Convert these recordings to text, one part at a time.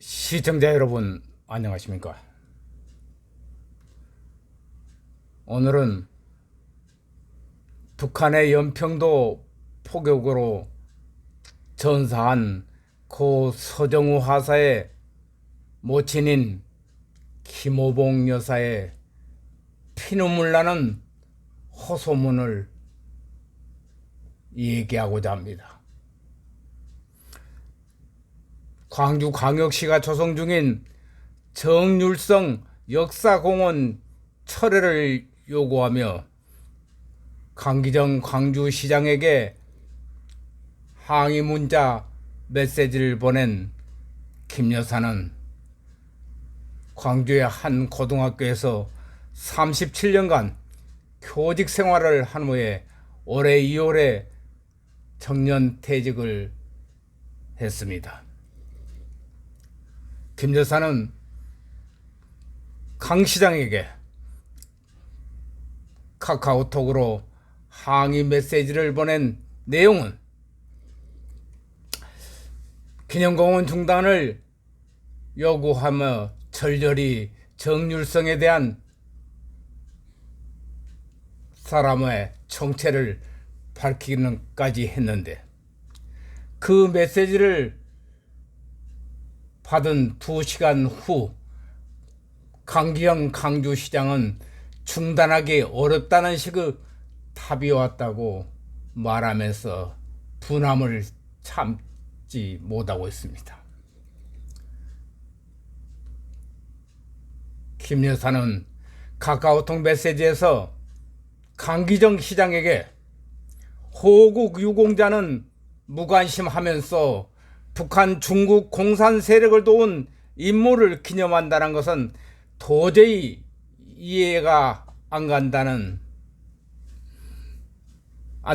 시청자 여러분, 안녕하십니까? 오늘은 북한의 연평도 포격으로 전사한 고 서정우 하사의 모친인 김호봉 여사의 피눈물 나는 호소문을 얘기하고자 합니다. 광주광역시가 조성 중인 정률성 역사공원 철회를 요구하며 강기정 광주시장에게 항의 문자 메시지를 보낸 김 여사는 광주의 한 고등학교에서 37년간 교직 생활을 한 후에 올해 2월에 정년퇴직을 했습니다. 김 여사는 강 시장에게 카카오톡으로 항의 메시지를 보낸 내용은 기념공원 중단을 요구하며 절절히 정률성에 대한 사람의 정체를 밝히는까지 했는데, 그 메시지를 받은 2시간 후 강기영 강주시장은 중단하기 어렵다는 식의 답이 왔다고 말하면서 분함을 참지 못하고 있습니다. 김 여사는 카카오톡 메시지에서 강기정 시장에게 호국 유공자는 무관심하면서 북한 중국 공산 세력을 도운 인물을 기념한다는 것은 도저히 이해가 안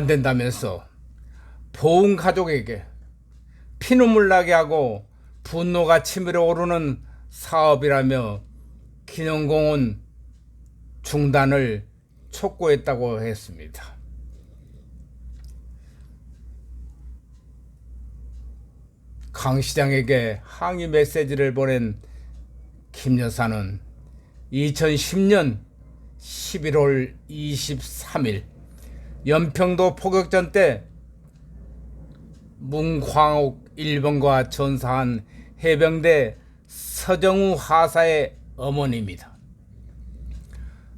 된다면서 보훈 가족에게 피눈물 나게 하고 분노가 치밀어 오르는 사업이라며 기념공원 중단을 촉구했다고 했습니다. 강 시장에게 항의 메시지를 보낸 김 여사는 2010년 11월 23일 연평도 포격전 때 문광옥 1번과 전사한 해병대 서정우 하사의 어머니입니다.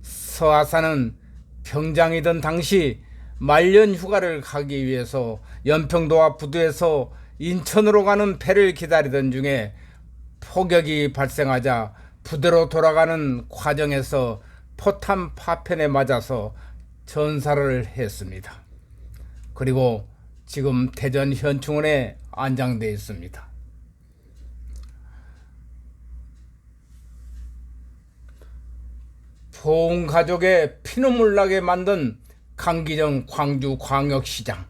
서 하사는 병장이던 당시 말년 휴가를 가기 위해서 연평도와 부두에서 인천으로 가는 배를 기다리던 중에 포격이 발생하자 부대로 돌아가는 과정에서 포탄 파편에 맞아서 전사를 했습니다. 그리고 지금 대전 현충원에 안장되어 있습니다. 보훈 가족의 피눈물 나게 만든 강기정 광주광역시장,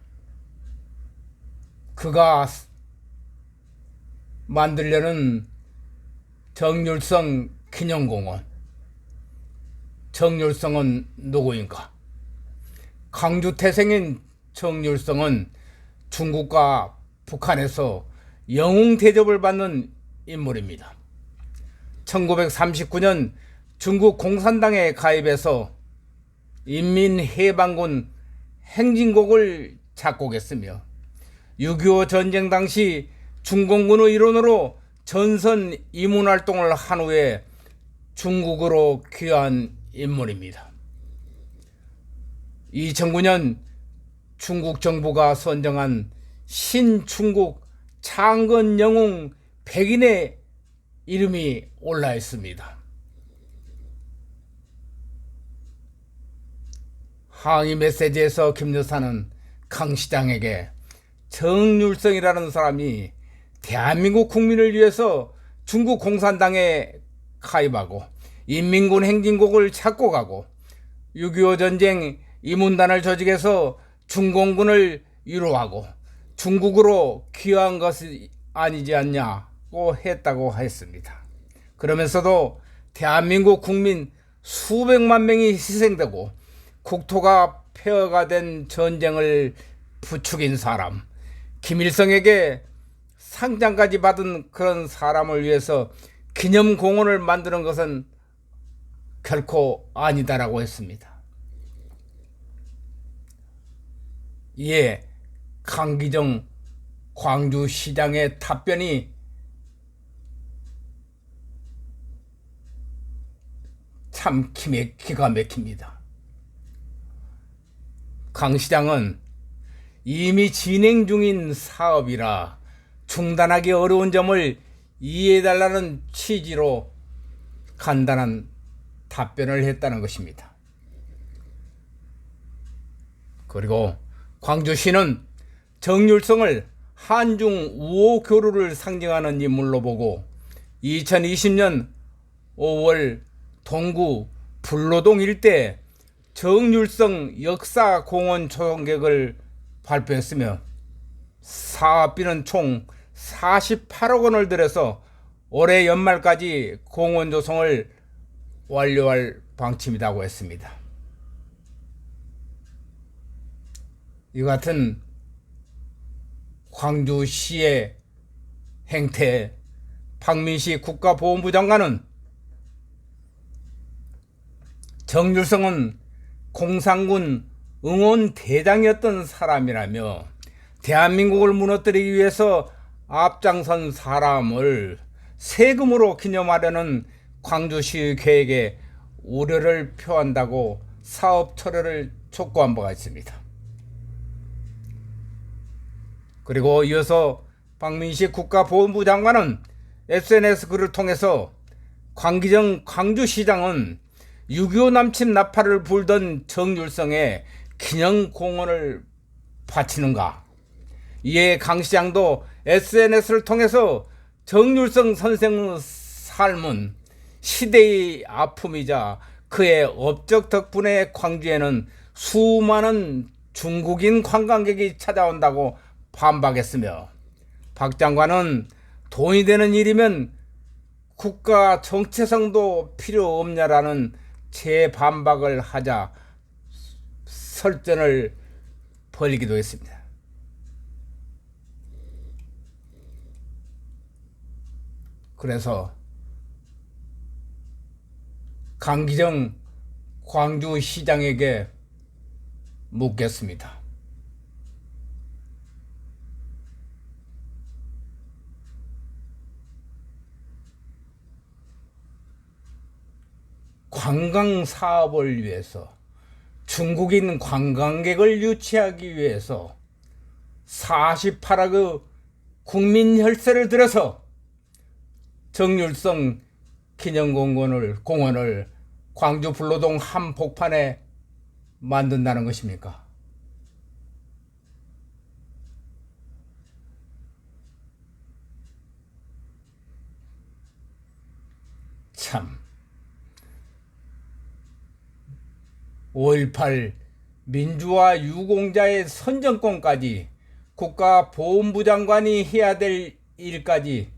그가 만들려는 정률성 기념공원, 정률성은 누구인가? 광주 태생인 정률성은 중국과 북한에서 영웅 대접을 받는 인물입니다. 1939년 중국 공산당에 가입해서 인민해방군 행진곡을 작곡했으며 6.25 전쟁 당시 중공군의 일원으로 전선 이문활동을 한 후에 중국으로 귀화한 인물입니다. 2009년 중국 정부가 선정한 신중국 창건 영웅 100인의 이름이 올라 있습니다. 항의 메시지에서 김 여사는 강 시장에게 정률성이라는 사람이 대한민국 국민을 위해서 중국 공산당에 가입하고 인민군 행진곡을 작곡하고 6.25 전쟁 이문단을 조직해서 중공군을 위로하고 중국으로 귀화한 것이 아니지 않냐고 했다고 했습니다. 그러면서도 대한민국 국민 수백만 명이 희생되고 국토가 폐허가 된 전쟁을 부추긴 사람 김일성에게 상장까지 받은 그런 사람을 위해서 기념공원을 만드는 것은 결코 아니다라고 했습니다. 이에 강기정 광주시장의 답변이 참 기가 막힙니다. 강 시장은 이미 진행 중인 사업이라 중단하기 어려운 점을 이해해달라는 취지로 간단한 답변을 했다는 것입니다. 그리고 광주시는 정률성을 한중 우호 교류를 상징하는 인물로 보고 2020년 5월 동구 불로동 일대 정률성 역사공원 조성계획을 발표했으며 사업비는 총 48억 원을 들여서 올해 연말까지 공원 조성을 완료할 방침이라고 했습니다. 이 같은 광주시의 행태에 박민식 국가보훈부 장관은 정률성은 공산군 응원 대장이었던 사람이라며 대한민국을 무너뜨리기 위해서 앞장선 사람을 세금으로 기념하려는 광주시 계획에 우려를 표한다고 사업 철회를 촉구한 바가 있습니다. 그리고 이어서 박민식 국가보훈부 장관은 SNS 글을 통해서 강기정 광주시장은 6.25 남침 나팔을 불던 정률성에 기념공원을 바치는가? 이에 강 시장도 SNS를 통해서 정률성 선생의 삶은 시대의 아픔이자 그의 업적 덕분에 광주에는 수많은 중국인 관광객이 찾아온다고 반박했으며 박 장관은 돈이 되는 일이면 국가 정체성도 필요 없냐라는 재반박을 하자 설전을 벌이기도 했습니다. 그래서 강기정 광주시장에게 묻겠습니다. 관광 사업을 위해서 중국인 관광객을 유치하기 위해서 48억의 국민 혈세를 들여서 정률성 공원을 광주 불로동 한복판에 만든다는 것입니까? 참 5.18 민주화 유공자의 선정권까지 국가보훈부 장관이 해야 될 일까지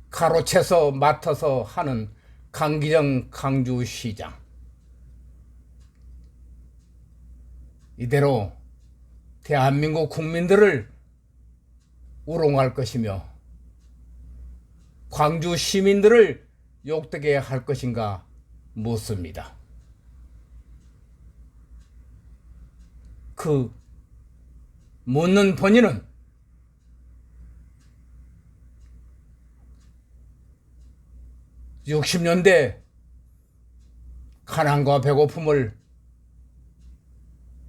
가로채서 맡아서 하는 강기정 광주시장. 이대로 대한민국 국민들을 우롱할 것이며 광주 시민들을 욕되게 할 것인가 묻습니다. 그 묻는 본인은 (60년대) 가난과 배고픔을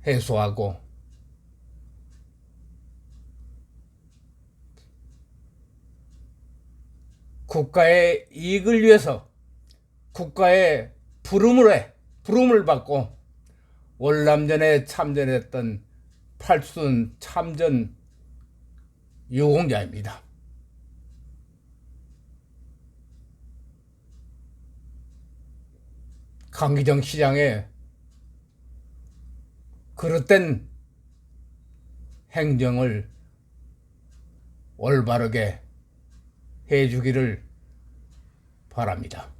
해소하고 국가의 이익을 위해서 국가의 부름을 받고 월남전에 참전했던 팔순 참전 유공자입니다. 강기정 시장의 그릇된 행정을 올바르게 해주기를 바랍니다.